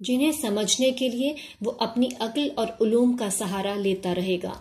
جنہیں سمجھنے کے لیے وہ اپنی عقل اور علوم کا سہارا لیتا رہے گا۔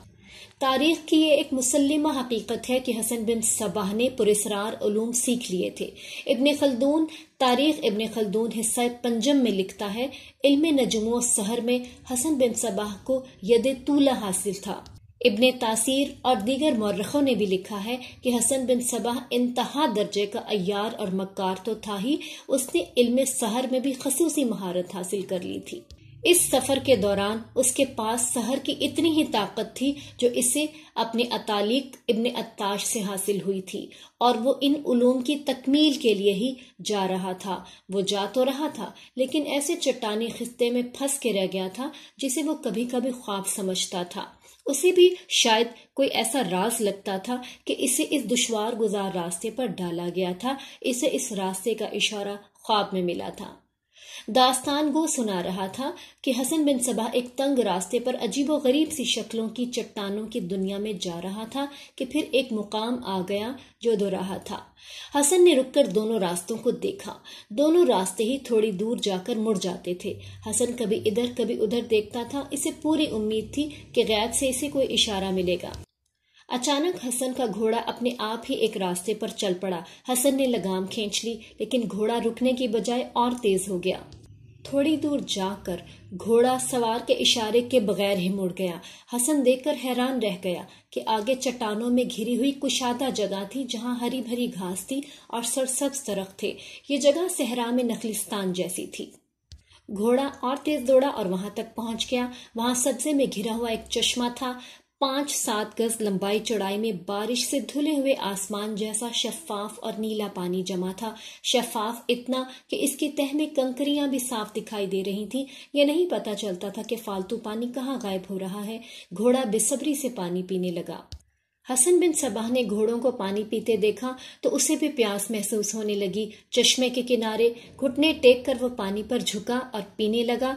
تاریخ کی یہ ایک مسلمہ حقیقت ہے کہ حسن بن صباح نے پراسرار علوم سیکھ لیے تھے۔ ابن خلدون تاریخ ابن خلدون حصہ پنجم میں لکھتا ہے، علم نجم و سحر میں حسن بن صباح کو ید طولہ حاصل تھا۔ ابن تاثیر اور دیگر مورخوں نے بھی لکھا ہے کہ حسن بن صباح انتہا درجے کا عیار اور مکار تو تھا ہی، اس نے علم سحر میں بھی خصوصی مہارت حاصل کر لی تھی۔ اس سفر کے دوران اس کے پاس سحر کی اتنی ہی طاقت تھی جو اسے اپنے عطالق ابن عطاش سے حاصل ہوئی تھی، اور وہ ان علوم کی تکمیل کے لیے ہی جا رہا تھا۔ وہ جا تو رہا تھا لیکن ایسے چٹانی خطے میں پھنس کے رہ گیا تھا جسے وہ کبھی کبھی خواب سمجھتا تھا۔ اسے بھی شاید کوئی ایسا راز لگتا تھا کہ اسے اس دشوار گزار راستے پر ڈالا گیا تھا، اسے اس راستے کا اشارہ خواب میں ملا تھا۔ داستان گو سنا رہا تھا کہ حسن بن صباح ایک تنگ راستے پر عجیب و غریب سی شکلوں کی چٹانوں کی دنیا میں جا رہا تھا کہ پھر ایک مقام آ گیا جو دو راہ تھا۔ حسن نے رک کر دونوں راستوں کو دیکھا، دونوں راستے ہی تھوڑی دور جا کر مڑ جاتے تھے۔ حسن کبھی ادھر کبھی ادھر دیکھتا تھا، اسے پوری امید تھی کہ غیب سے اسے کوئی اشارہ ملے گا۔ اچانک حسن کا گھوڑا اپنے آپ ہی ایک راستے پر چل پڑا۔ حسن نے لگام کھینچ لی لیکن گھوڑا رکنے کی بجائے اور تیز ہو گیا۔ تھوڑی دور جا کر گھوڑا سوار کے اشارے کے بغیر ہی مڑ گیا۔ حسن دیکھ کر حیران رہ گیا کہ آگے چٹانوں میں گھری ہوئی کشادہ جگہ تھی جہاں ہری بھری گھاس تھی اور سرسبز درخت تھے۔ یہ جگہ صحرا میں نخلستان جیسی تھی۔ گھوڑا اور تیز دوڑا اور وہاں تک پہنچ گیا۔ وہاں سبزے میں گھرا ہوا ایک چشمہ تھا، 5-7 گز لمبائی چوڑائی میں، بارش سے دھلے ہوئے آسمان جیسا شفاف اور نیلا پانی جمع تھا۔ شفاف اتنا کہ اس کی تہ میں کنکریاں بھی صاف دکھائی دے رہی تھیں۔ یہ نہیں پتا چلتا تھا کہ فالتو پانی کہاں غائب ہو رہا ہے۔ گھوڑا بے صبری سے پانی پینے لگا۔ حسن بن صباح نے گھوڑوں کو پانی پیتے دیکھا تو اسے بھی پیاس محسوس ہونے لگی۔ چشمے کے کنارے گھٹنے ٹیک کر وہ پانی پر جھکا اور پینے لگا۔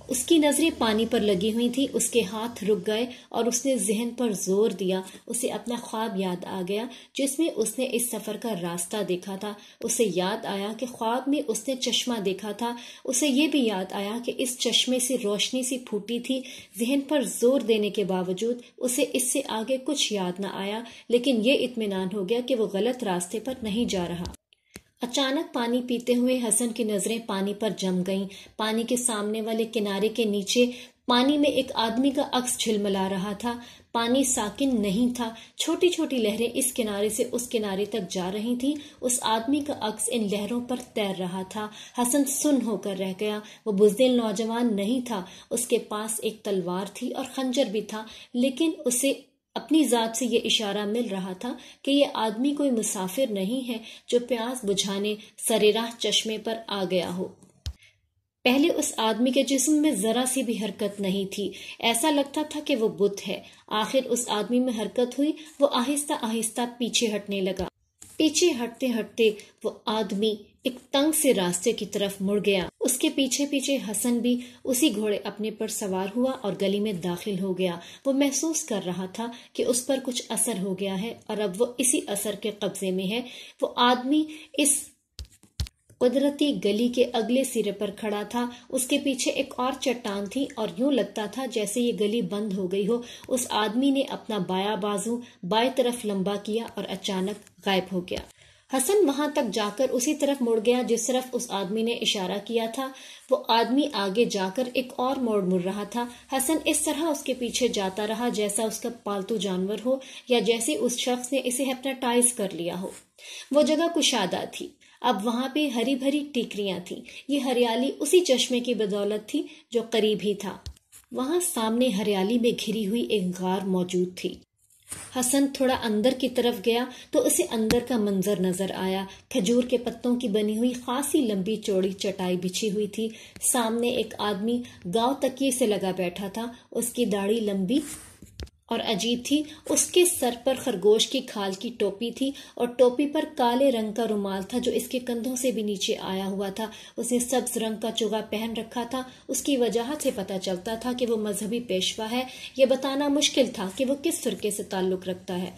اس کی نظریں پانی پر لگی ہوئی تھی، اس کے ہاتھ رک گئے اور اس نے ذہن پر زور دیا۔ اسے اپنا خواب یاد آ گیا جس میں اس نے اس سفر کا راستہ دیکھا تھا۔ اسے یاد آیا کہ خواب میں اس نے چشمہ دیکھا تھا۔ اسے یہ بھی یاد آیا کہ اس چشمے سے روشنی سی پھوٹی تھی۔ ذہن پر زور دینے کے باوجود اسے اس سے آگے کچھ یاد نہ آیا، لیکن یہ اطمینان ہو گیا کہ وہ غلط راستے پر نہیں جا رہا۔ اچانک پانی پیتے ہوئے حسن کی نظریں پانی پر جم گئیں۔ پانی کے سامنے والے کنارے کے نیچے پانی میں ایک آدمی کا عکس جھلملا رہا تھا۔ پانی ساکن نہیں تھا، چھوٹی چھوٹی لہریں اس کنارے سے اس کنارے تک جا رہی تھیں۔ اس آدمی کا عکس ان لہروں پر تیر رہا تھا۔ حسن سن ہو کر رہ گیا۔ وہ بزدل نوجوان نہیں تھا، اس کے پاس ایک تلوار تھی اور خنجر بھی تھا، لیکن اسے اپنی ذات سے یہ اشارہ مل رہا تھا کہ یہ آدمی کوئی مسافر نہیں ہے جو پیاس بجھانے سرے راہ چشمے پر آ گیا ہو۔ پہلے اس آدمی کے جسم میں ذرا سی بھی حرکت نہیں تھی، ایسا لگتا تھا کہ وہ بت ہے۔ آخر اس آدمی میں حرکت ہوئی، وہ آہستہ آہستہ پیچھے ہٹنے لگا۔ پیچھے ہٹتے ہٹتے وہ آدمی ایک تنگ سے راستے کی طرف مڑ گیا۔ اس کے پیچھے پیچھے حسن بھی اسی گھوڑے اپنے پر سوار ہوا اور گلی میں داخل ہو گیا۔ وہ محسوس کر رہا تھا کہ اس پر کچھ اثر ہو گیا ہے اور اب وہ اسی اثر کے قبضے میں ہے۔ وہ آدمی اس قدرتی گلی کے اگلے سرے پر کھڑا تھا، اس کے پیچھے ایک اور چٹان تھی اور یوں لگتا تھا جیسے یہ گلی بند ہو گئی ہو۔ اس آدمی نے اپنا بایاں بازو بائیں طرف لمبا کیا اور اچانک غائب ہو گیا۔ حسن وہاں تک جا کر اسی طرف مڑ گیا جس طرف اس آدمی نے اشارہ کیا تھا۔ وہ آدمی آگے جا کر ایک اور موڑ مڑ رہا تھا۔ حسن اس طرح اس کے پیچھے جاتا رہا جیسا اس کا پالتو جانور ہو یا جیسے اس شخص نے اسے ہپناٹائز کر لیا ہو۔ وہ جگہ کشادہ تھی، اب وہاں پہ ہری بھری ٹیکریاں تھیں۔ یہ ہریالی اسی چشمے کی بدولت تھی جو قریب ہی تھا۔ وہاں سامنے ہریالی میں گھری ہوئی ایک غار موجود تھی۔ حسن تھوڑا اندر کی طرف گیا تو اسے اندر کا منظر نظر آیا۔ کھجور کے پتوں کی بنی ہوئی خاصی لمبی چوڑی چٹائی بچھی ہوئی تھی۔ سامنے ایک آدمی گاؤں تکیے سے لگا بیٹھا تھا، اس کی داڑھی لمبی اور عجیب تھی۔ اس کے سر پر خرگوش کی کھال کی ٹوپی تھی اور ٹوپی پر کالے رنگ کا رومال تھا جو اس کے کندھوں سے بھی نیچے آیا ہوا تھا۔ اس نے سبز رنگ کا چوغا پہن رکھا تھا۔ اس کی وجاہت سے پتہ چلتا تھا کہ وہ مذہبی پیشوا ہے۔ یہ بتانا مشکل تھا کہ وہ کس فرقے سے تعلق رکھتا ہے۔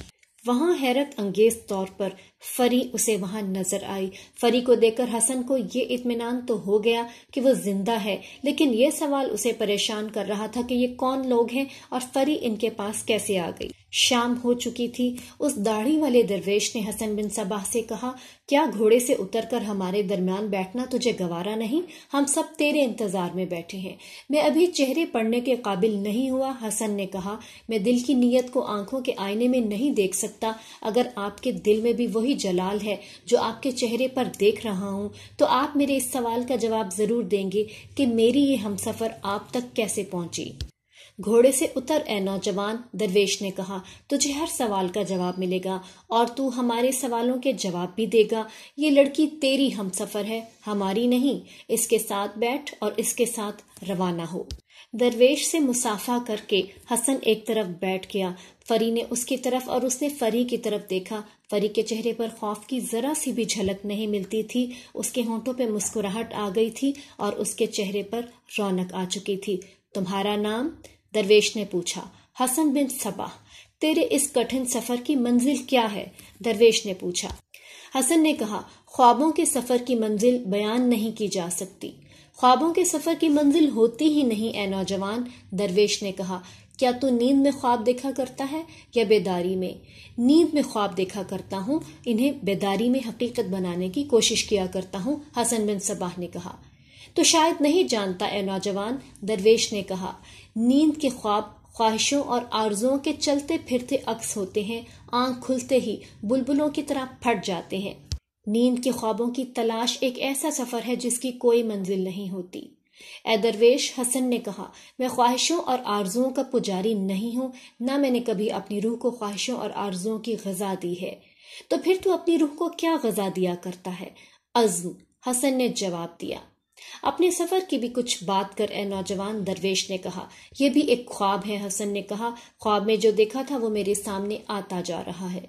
وہاں حیرت انگیز طور پر فری اسے وہاں نظر آئی۔ فری کو دیکھ کر حسن کو یہ اطمینان تو ہو گیا کہ وہ زندہ ہے، لیکن یہ سوال اسے پریشان کر رہا تھا کہ یہ کون لوگ ہیں اور فری ان کے پاس کیسے آ گئی۔ شام ہو چکی تھی۔ اس داڑھی والے درویش نے حسن بن صباح سے کہا، کیا گھوڑے سے اتر کر ہمارے درمیان بیٹھنا تجھے گوارا نہیں؟ ہم سب تیرے انتظار میں بیٹھے ہیں۔ میں ابھی چہرے پڑھنے کے قابل نہیں ہوا، حسن نے کہا۔ میں دل کی نیت کو آنکھوں کے آئینے میں نہیں دیکھ سکتا۔ اگر آپ کے دل میں بھی وہی جلال ہے جو آپ کے چہرے پر دیکھ رہا ہوں، تو آپ میرے اس سوال کا جواب ضرور دیں گے کہ میری یہ ہمسفر آپ تک کیسے پہنچی۔ گھوڑے سے اتر اے نوجوان، درویش نے کہا، تجھے ہر سوال کا جواب ملے گا اور تو ہمارے سوالوں کے جواب بھی دے گا۔ یہ لڑکی تیری ہمسفر ہے، ہماری نہیں۔ اس کے ساتھ بیٹھ اور اس کے ساتھ روانہ ہو۔ درویش سے مصافحہ کر کے حسن ایک طرف بیٹھ گیا۔ فری نے اس کی طرف اور اس نے فری کی طرف دیکھا۔ فری کے چہرے پر خوف کی ذرا سی بھی جھلک نہیں ملتی تھی۔ اس کے ہونٹوں پہ مسکراہٹ آ گئی تھی اور اس کے چہرے پر رونق آ چکی تھی۔ تمہارا نام؟ درویش نے پوچھا۔ حسن بن صباح۔ تیرے اس کٹھن سفر کی منزل کیا ہے؟ درویش نے پوچھا۔ حسن نے کہا، خوابوں کے سفر کی منزل بیان نہیں کی جا سکتی۔ خوابوں کے سفر کی منزل ہوتی ہی نہیں اے نوجوان، درویش نے کہا۔ کیا تو نیند میں خواب دیکھا کرتا ہے یا بیداری میں؟ نیند میں خواب دیکھا کرتا ہوں، انہیں بیداری میں حقیقت بنانے کی کوشش کیا کرتا ہوں، حسن بن صباح نے کہا۔ تو شاید نہیں جانتا اے نوجوان، درویش نے کہا۔ نیند کے خواب خواہشوں اور آرزوؤں کے چلتے پھرتے عکس ہوتے ہیں، آنکھ کھلتے ہی بلبلوں کی طرح پھٹ جاتے ہیں۔ نیند کے خوابوں کی تلاش ایک ایسا سفر ہے جس کی کوئی منزل نہیں ہوتی۔ اے درویش، حسن نے کہا، میں خواہشوں اور آرزوؤں کا پجاری نہیں ہوں، نہ میں نے کبھی اپنی روح کو خواہشوں اور آرزوؤں کی غذا دی ہے۔ تو پھر تو اپنی روح کو کیا غذا دیا کرتا ہے؟ عزم، حسن نے جواب دیا۔ اپنے سفر کی بھی کچھ بات کر اے نوجوان، درویش نے کہا۔ یہ بھی ایک خواب ہے، حسن نے کہا۔ خواب میں جو دیکھا تھا وہ میرے سامنے آتا جا رہا ہے۔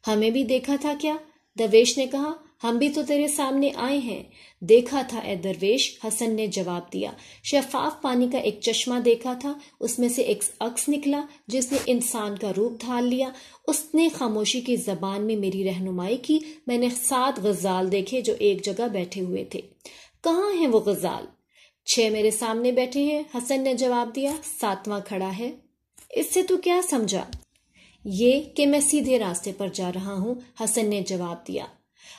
ہمیں بھی دیکھا تھا کیا؟ درویش نے کہا۔ ہم بھی تو تیرے سامنے آئے ہیں۔ دیکھا تھا اے درویش، حسن نے جواب دیا۔ شفاف پانی کا ایک چشمہ دیکھا تھا، اس میں سے ایک عکس نکلا جس نے انسان کا روپ ڈھال لیا۔ اس نے خاموشی کی زبان میں میری رہنمائی کی۔ میں نے 7 غزال دیکھے جو ایک جگہ بیٹھے ہوئے تھے۔ کہاں ہیں وہ غزال؟ 6 میرے سامنے بیٹھے ہیں، حسن نے جواب دیا۔ 7واں کھڑا ہے۔ اس سے تو کیا سمجھا؟ یہ کہ میں سیدھے راستے پر جا رہا ہوں، حسن نے جواب دیا۔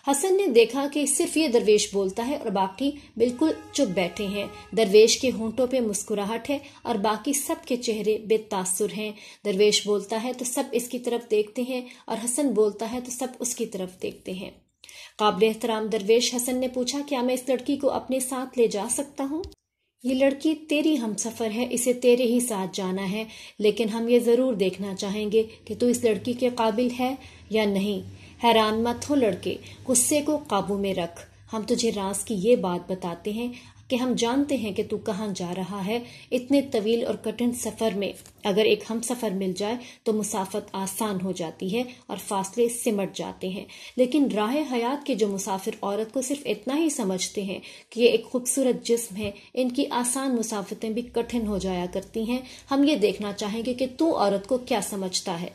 حسن نے دیکھا کہ صرف یہ درویش بولتا ہے اور باقی بالکل چپ بیٹھے ہیں۔ درویش کے ہونٹوں پہ مسکراہٹ ہے اور باقی سب کے چہرے بے تاثر ہیں۔ درویش بولتا ہے تو سب اس کی طرف دیکھتے ہیں اور حسن بولتا ہے تو سب اس کی طرف دیکھتے ہیں۔ قابل احترام درویش، حسن نے پوچھا، کیا میں اس لڑکی کو اپنے ساتھ لے جا سکتا ہوں؟ یہ لڑکی تیری ہمسفر ہے، اسے تیرے ہی ساتھ جانا ہے، لیکن ہم یہ ضرور دیکھنا چاہیں گے کہ تو اس لڑکی کے قابل ہے یا نہیں۔ حیران مت ہو لڑکے، غصے کو قابو میں رکھ۔ ہم تجھے راز کی یہ بات بتاتے ہیں کہ ہم جانتے ہیں کہ تو کہاں جا رہا ہے۔ اتنے طویل اور کٹھن سفر میں اگر ایک ہم سفر مل جائے تو مسافت آسان ہو جاتی ہے اور فاصلے سمٹ جاتے ہیں، لیکن راہ حیات کے جو مسافر عورت کو صرف اتنا ہی سمجھتے ہیں کہ یہ ایک خوبصورت جسم ہے، ان کی آسان مسافتیں بھی کٹھن ہو جایا کرتی ہیں۔ ہم یہ دیکھنا چاہیں گے کہ تو عورت کو کیا سمجھتا ہے۔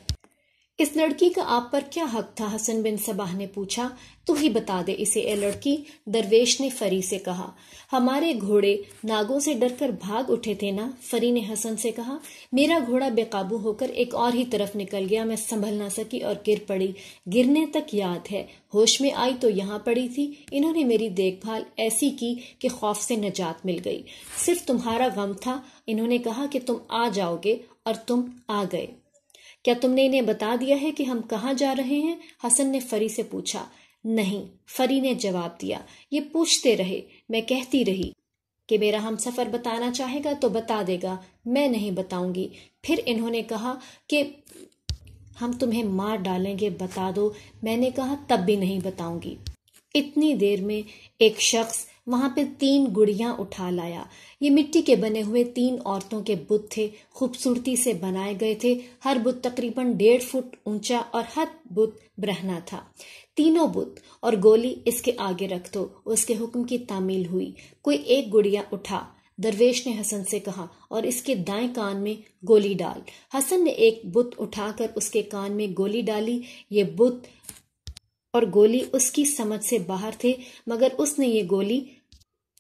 اس لڑکی کا آپ پر کیا حق تھا؟ حسن بن صباح نے پوچھا۔ تو ہی بتا دے اسے اے لڑکی، درویش نے فری سے کہا۔ ہمارے گھوڑے ناگوں سے ڈر کر بھاگ اٹھے تھے نا، فری نے حسن سے کہا۔ میرا گھوڑا بے قابو ہو کر ایک اور ہی طرف نکل گیا، میں سنبھل نہ سکی اور گر پڑی۔ گرنے تک یاد ہے، ہوش میں آئی تو یہاں پڑی تھی۔ انہوں نے میری دیکھ بھال ایسی کی کہ خوف سے نجات مل گئی۔ صرف تمہارا غم تھا، انہوں نے کہا کہ تم آ جاؤ گے اور تم آ گئے۔ کیا تم نے انہیں بتا دیا ہے کہ ہم کہاں جا رہے ہیں؟ حسن نے فری سے پوچھا۔ نہیں، فری نے جواب دیا۔ یہ پوچھتے رہے، میں کہتی رہی کہ میرا ہم سفر بتانا چاہے گا تو بتا دے گا، میں نہیں بتاؤں گی۔ پھر انہوں نے کہا کہ ہم تمہیں مار ڈالیں گے، بتا دو۔ میں نے کہا تب بھی نہیں بتاؤں گی۔ اتنی دیر میں ایک شخص وہاں پہ 3 گڑیاں اٹھا لایا۔ یہ مٹی کے بنے ہوئے 3 عورتوں کے بت تھے، خوبصورتی سے بنائے گئے تھے۔ ہر بت تقریباً 1.5 فٹ اونچا اور ہر بت برہنہ تھا۔ تینوں بت اور گولی اس کے آگے رکھ دو، اس کے حکم کی تعمیل ہوئی۔ کوئی ایک گڑیا اٹھا، درویش نے حسن سے کہا، اور اس کے دائیں کان میں گولی ڈال۔ حسن نے ایک بت اٹھا کر اس کے کان میں گولی ڈالی۔ یہ بت اور گولی اس کی سمجھ سے باہر تھے، مگر اس نے یہ گولی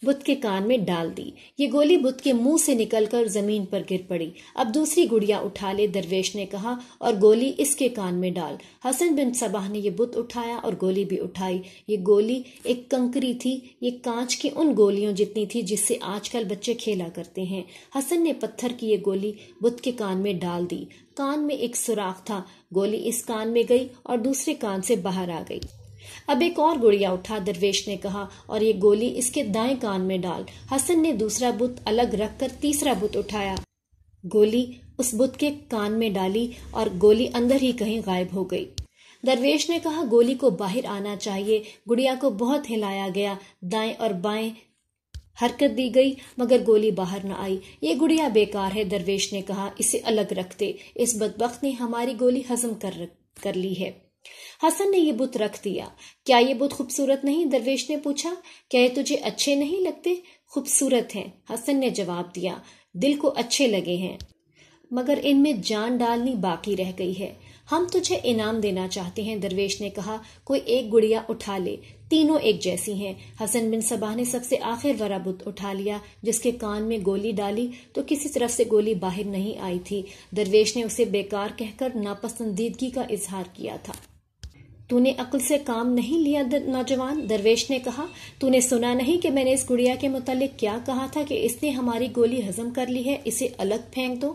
بت کے کان میں ڈال دی۔ یہ گولی بت کے منہ سے نکل کر زمین پر گر پڑی۔ اب دوسری گڑیا اٹھا لے، درویش نے کہا، اور گولی اس کے کان میں ڈال۔ حسن بن صباح نے یہ بت اٹھایا اور گولی بھی اٹھائی۔ یہ گولی ایک کنکری تھی، یہ کانچ کی ان گولیوں جتنی تھی جس سے آج کل بچے کھیلا کرتے ہیں۔ حسن نے پتھر کی یہ گولی بت کے کان میں ڈال دی۔ کان میں ایک سوراخ تھا، گولی اس کان میں گئی اور دوسرے کان سے باہر آ گئی۔ اب ایک اور گڑیا اٹھا، درویش نے کہا، اور یہ گولی اس کے دائیں کان میں ڈال۔ حسن نے دوسرا بت الگ رکھ کر تیسرا بت اٹھایا، گولی اس بت کے کان میں ڈالی اور گولی اندر ہی کہیں غائب ہو گئی۔ درویش نے کہا، گولی کو باہر آنا چاہیے۔ گڑیا کو بہت ہلایا گیا، دائیں اور بائیں حرکت دی گئی، مگر گولی باہر نہ آئی۔ یہ گڑیا بیکار ہے، درویش نے کہا، اسے الگ رکھ دے، اس بدبخت نے ہماری گولی ہضم کر لی ہے۔ حسن نے یہ بت رکھ دیا۔ کیا یہ بت خوبصورت نہیں؟ درویش نے پوچھا۔ کیا یہ تجھے اچھے نہیں لگتے؟ خوبصورت ہیں، حسن نے جواب دیا، دل کو اچھے لگے ہیں، مگر ان میں جان ڈالنی باقی رہ گئی ہے۔ ہم تجھے انعام دینا چاہتے ہیں، درویش نے کہا، کوئی ایک گڑیا اٹھا لے، تینوں ایک جیسی ہیں۔ حسن بن صباح نے سب سے آخر والا بت اٹھا لیا، جس کے کان میں گولی ڈالی تو کسی طرف سے گولی باہر نہیں آئی تھی۔ درویش نے اسے بیکار کہہ کر ناپسندیدگی کا اظہار کیا تھا۔ تو نے عقل سے کام نہیں لیا نوجوان، درویش نے کہا، تو نے سنا نہیں کہ میں نے اس گڑیا کے متعلق کیا کہا تھا کہ اس نے ہماری گولی ہضم کر لی ہے، اسے الگ پھینک دو۔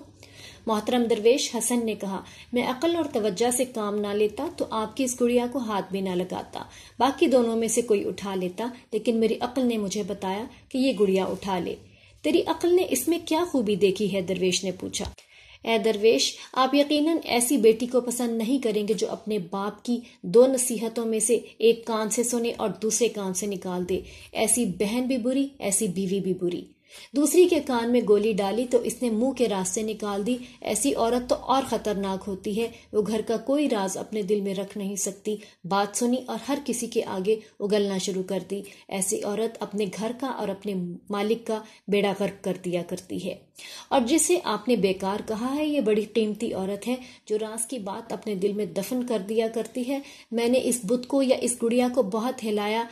محترم درویش، حسن نے کہا، میں عقل اور توجہ سے کام نہ لیتا تو آپ کی اس گڑیا کو ہاتھ بھی نہ لگاتا، باقی دونوں میں سے کوئی اٹھا لیتا، لیکن میری عقل نے مجھے بتایا کہ یہ گڑیا اٹھا لے۔ تیری عقل نے اس میں کیا خوبی دیکھی ہے؟ درویش نے پوچھا۔ اے درویش، آپ یقیناً ایسی بیٹی کو پسند نہیں کریں گے جو اپنے باپ کی دو نصیحتوں میں سے ایک کان سے سنے اور دوسرے کان سے نکال دے۔ ایسی بہن بھی بری، ایسی بیوی بھی بری۔ دوسری کے کان میں گولی ڈالی تو اس نے منہ کے راستے نکال دی۔ ایسی عورت تو اور خطرناک ہوتی ہے، وہ گھر کا کوئی راز اپنے دل میں رکھ نہیں سکتی، بات سنی اور ہر کسی کے آگے اگلنا شروع کر دی۔ ایسی عورت اپنے گھر کا اور اپنے مالک کا بیڑا غرق کر دیا کرتی ہے۔ اور جسے آپ نے بیکار کہا ہے، یہ بڑی قیمتی عورت ہے جو راز کی بات اپنے دل میں دفن کر دیا کرتی ہے۔ میں نے اس بت کو یا اس گڑیا کو بہت ہلایا،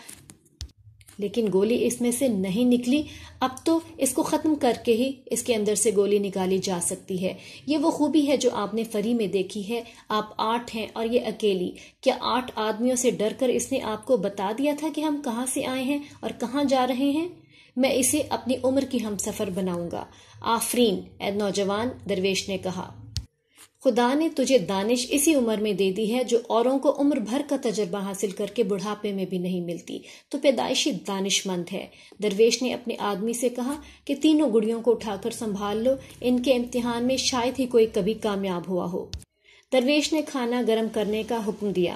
لیکن گولی اس میں سے نہیں نکلی۔ اب تو اس کو ختم کر کے ہی اس کے اندر سے گولی نکالی جا سکتی ہے۔ یہ وہ خوبی ہے جو آپ نے فری میں دیکھی ہے۔ آپ 8 ہیں اور یہ اکیلی۔ کیا 8 آدمیوں سے ڈر کر اس نے آپ کو بتا دیا تھا کہ ہم کہاں سے آئے ہیں اور کہاں جا رہے ہیں؟ میں اسے اپنی عمر کی ہم سفر بناؤں گا۔ آفرین اے نوجوان، درویش نے کہا، خدا نے تجھے دانش اسی عمر میں دے دی ہے جو اوروں کو عمر بھر کا تجربہ حاصل کر کے بڑھاپے میں بھی نہیں ملتی۔ تو پیدائشی دانش مند ہے۔ درویش نے اپنے آدمی سے کہا کہ تینوں گڑیوں کو اٹھا کر سنبھال لو، ان کے امتحان میں شاید ہی کوئی کبھی کامیاب ہوا ہو۔ درویش نے کھانا گرم کرنے کا حکم دیا۔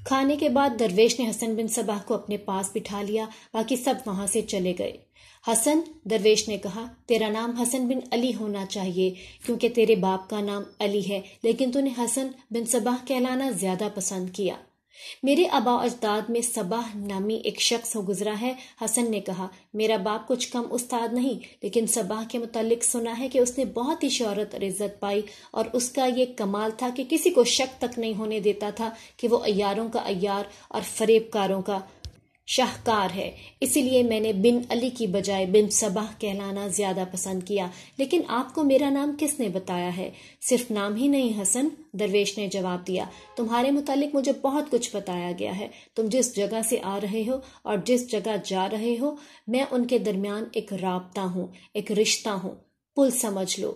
کھانے کے بعد درویش نے حسن بن صباح کو اپنے پاس بٹھا لیا، باقی سب وہاں سے چلے گئے۔ حسن، درویش نے کہا، تیرا نام حسن بن علی ہونا چاہیے کیونکہ تیرے باپ کا نام علی ہے، لیکن تو نے حسن بن صباح کہلانا زیادہ پسند کیا۔ میرے آباء و اجداد میں صباح نامی ایک شخص ہو گزرا ہے، حسن نے کہا۔ میرا باپ کچھ کم استاد نہیں، لیکن صباح کے متعلق سنا ہے کہ اس نے بہت ہی شہرت اور عزت پائی، اور اس کا یہ کمال تھا کہ کسی کو شک تک نہیں ہونے دیتا تھا کہ وہ عیاروں کا عیار اور فریب کاروں کا شاہکار ہے۔ اسی لیے میں نے بن علی کی بجائے بن صباح کہلانا زیادہ پسند کیا۔ لیکن آپ کو میرا نام کس نے بتایا ہے؟ صرف نام ہی نہیں حسن، درویش نے جواب دیا، تمہارے متعلق مجھے بہت کچھ بتایا گیا ہے۔ تم جس جگہ سے آ رہے ہو اور جس جگہ جا رہے ہو، میں ان کے درمیان ایک رابطہ ہوں، ایک رشتہ ہوں، پل سمجھ لو۔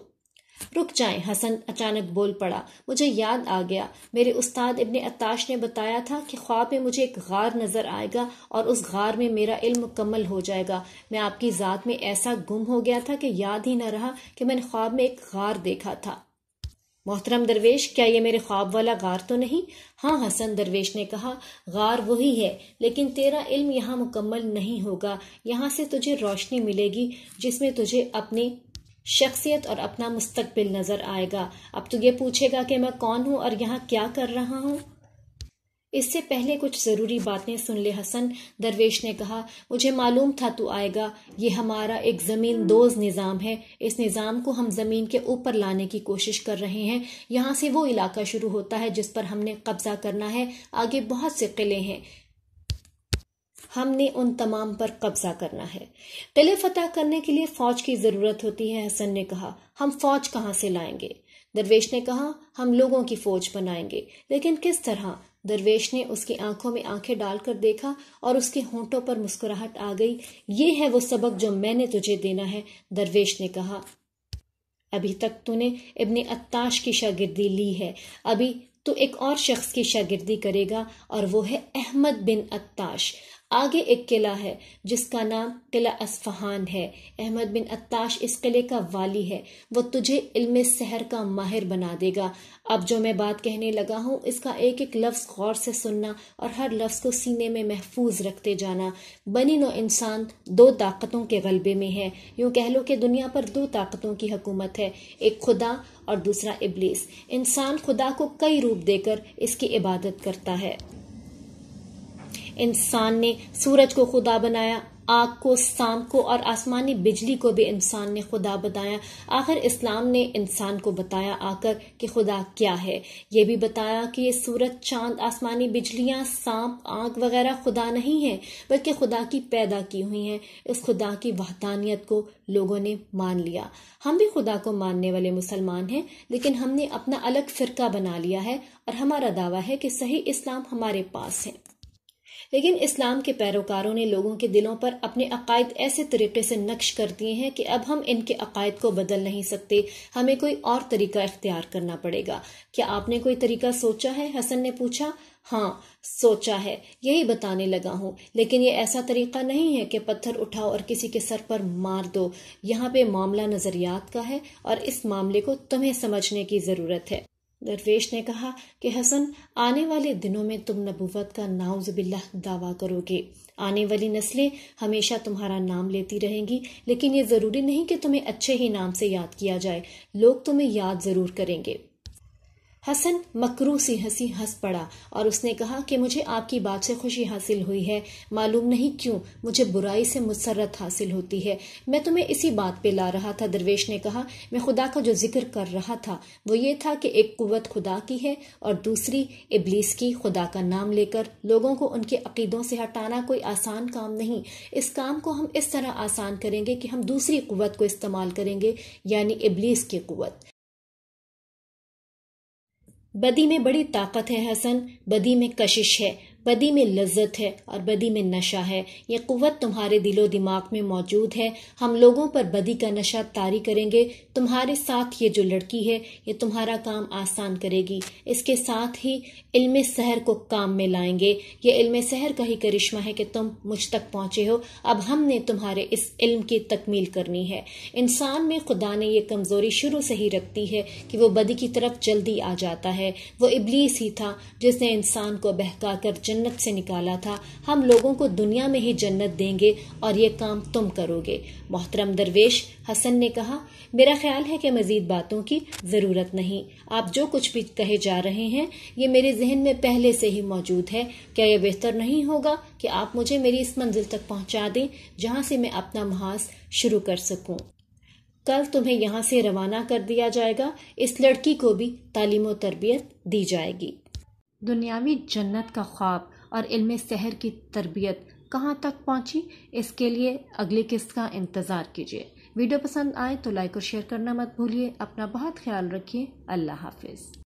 رک جائیں، حسن اچانک بول پڑا، مجھے یاد آ گیا، میرے استاد ابن عطاش نے بتایا تھا کہ خواب میں مجھے ایک غار نظر آئے گا اور اس غار میں میرا علم مکمل ہو جائے گا۔ میں آپ کی ذات میں ایسا گم ہو گیا تھا کہ یاد ہی نہ رہا کہ میں نے خواب میں ایک غار دیکھا تھا۔ محترم درویش، کیا یہ میرے خواب والا غار تو نہیں؟ ہاں حسن، درویش نے کہا، غار وہی ہے، لیکن تیرا علم یہاں مکمل نہیں ہوگا۔ یہاں سے تجھے روشنی ملے گی جس میں تجھے اپنی شخصیت اور اپنا مستقبل نظر آئے گا۔ اب تو یہ پوچھے گا کہ میں کون ہوں اور یہاں کیا کر رہا ہوں؟ اس سے پہلے کچھ ضروری باتیں سن لے حسن، درویش نے کہا۔ مجھے معلوم تھا تو آئے گا۔ یہ ہمارا ایک زمین دوز نظام ہے۔ اس نظام کو ہم زمین کے اوپر لانے کی کوشش کر رہے ہیں۔ یہاں سے وہ علاقہ شروع ہوتا ہے جس پر ہم نے قبضہ کرنا ہے۔ آگے بہت سے قلعے ہیں، ہم نے ان تمام پر قبضہ کرنا ہے۔ قلعے فتح کرنے کے لیے فوج کی ضرورت ہوتی ہے، حسن نے کہا۔ ہم فوج کہاں سے لائیں گے؟ درویش نے کہا۔ ہم لوگوں کی فوج بنائیں گے، لیکن کس طرح؟ درویش نے اس کی آنکھوں میں آنکھیں ڈال کر دیکھا اور اس کے ہونٹوں پر مسکراہٹ آ گئی۔ یہ ہے وہ سبق جو میں نے تجھے دینا ہے، درویش نے کہا۔ ابھی تک تو نے ابن عطاش کی شاگردی لی ہے، ابھی تو ایک اور شخص کی شاگردی کرے گا، اور وہ ہے احمد بن عطاش۔ آگے ایک قلعہ ہے جس کا نام قلعہ اصفہان ہے۔ احمد بن عطاش اس قلعے کا والی ہے۔ وہ تجھے علم سحر کا ماہر بنا دے گا۔ اب جو میں بات کہنے لگا ہوں اس کا ایک ایک لفظ غور سے سننا اور ہر لفظ کو سینے میں محفوظ رکھتے جانا۔ بنی نوع انسان دو طاقتوں کے غلبے میں ہے۔ یوں کہہ لو کہ دنیا پر دو طاقتوں کی حکومت ہے، ایک خدا اور دوسرا ابلیس۔ انسان خدا کو کئی روپ دے کر اس کی عبادت کرتا ہے۔ انسان نے سورج کو خدا بنایا، آگ کو، سام کو اور آسمانی بجلی کو بھی انسان نے خدا بتایا۔ آخر اسلام نے انسان کو بتایا آ کر کہ خدا کیا ہے۔ یہ بھی بتایا کہ یہ سورج، چاند، آسمانی بجلیاں، سانپ، آگ وغیرہ خدا نہیں ہے، بلکہ خدا کی پیدا کی ہوئی ہیں۔ اس خدا کی وحدانیت کو لوگوں نے مان لیا۔ ہم بھی خدا کو ماننے والے مسلمان ہیں، لیکن ہم نے اپنا الگ فرقہ بنا لیا ہے اور ہمارا دعویٰ ہے کہ صحیح اسلام ہمارے پاس ہے۔ لیکن اسلام کے پیروکاروں نے لوگوں کے دلوں پر اپنے عقائد ایسے طریقے سے نقش کر دیے ہیں کہ اب ہم ان کے عقائد کو بدل نہیں سکتے، ہمیں کوئی اور طریقہ اختیار کرنا پڑے گا۔ کیا آپ نے کوئی طریقہ سوچا ہے؟ حسن نے پوچھا۔ ہاں سوچا ہے، یہی بتانے لگا ہوں، لیکن یہ ایسا طریقہ نہیں ہے کہ پتھر اٹھاؤ اور کسی کے سر پر مار دو۔ یہاں پہ معاملہ نظریات کا ہے اور اس معاملے کو تمہیں سمجھنے کی ضرورت ہے۔ درویش نے کہا کہ حسن، آنے والے دنوں میں تم نبوت کا نعوذ باللہ دعویٰ کرو گے۔ آنے والی نسلیں ہمیشہ تمہارا نام لیتی رہیں گی، لیکن یہ ضروری نہیں کہ تمہیں اچھے ہی نام سے یاد کیا جائے، لوگ تمہیں یاد ضرور کریں گے۔ حسن مکروہ سی ہنسی ہنس پڑا اور اس نے کہا کہ مجھے آپ کی بات سے خوشی حاصل ہوئی ہے، معلوم نہیں کیوں مجھے برائی سے مسرت حاصل ہوتی ہے۔ میں تمہیں اسی بات پہ لا رہا تھا، درویش نے کہا۔ میں خدا کا جو ذکر کر رہا تھا وہ یہ تھا کہ ایک قوت خدا کی ہے اور دوسری ابلیس کی۔ خدا کا نام لے کر لوگوں کو ان کے عقیدوں سے ہٹانا کوئی آسان کام نہیں۔ اس کام کو ہم اس طرح آسان کریں گے کہ ہم دوسری قوت کو استعمال کریں گے، یعنی ابلیس کی قوت۔ بدی میں بڑی طاقت ہے حسن، بدی میں کشش ہے، بدی میں لذت ہے اور بدی میں نشہ ہے۔ یہ قوت تمہارے دل و دماغ میں موجود ہے۔ ہم لوگوں پر بدی کا نشہ طاری کریں گے۔ تمہارے ساتھ یہ جو لڑکی ہے یہ تمہارا کام آسان کرے گی، اس کے ساتھ ہی علم سحر کو کام میں لائیں گے۔ یہ علم سحر کا ہی کرشمہ ہے کہ تم مجھ تک پہنچے ہو۔ اب ہم نے تمہارے اس علم کی تکمیل کرنی ہے۔ انسان میں خدا نے یہ کمزوری شروع سے ہی رکھتی ہے کہ وہ بدی کی طرف جلدی آ جاتا ہے۔ وہ ابلیس ہی تھا جس نے انسان کو بہکا کر جنت سے نکالا تھا۔ ہم لوگوں کو دنیا میں ہی جنت دیں گے اور یہ کام تم کرو گے۔ محترم درویش، حسن نے کہا، میرا خیال ہے کہ مزید باتوں کی ضرورت نہیں۔ آپ جو کچھ بھی کہے جا رہے ہیں یہ میرے ذہن میں پہلے سے ہی موجود ہے۔ کیا یہ بہتر نہیں ہوگا کہ آپ مجھے میری اس منزل تک پہنچا دیں جہاں سے میں اپنا محاذ شروع کر سکوں؟ کل تمہیں یہاں سے روانہ کر دیا جائے گا۔ اس لڑکی کو بھی تعلیم و تربیت دی جائے گی۔ دنیاوی جنت کا خواب اور علم سحر کی تربیت کہاں تک پہنچی، اس کے لیے اگلی قسط کا انتظار کیجیے۔ ویڈیو پسند آئے تو لائک اور شیئر کرنا مت بھولیے۔ اپنا بہت خیال رکھیے۔ اللہ حافظ۔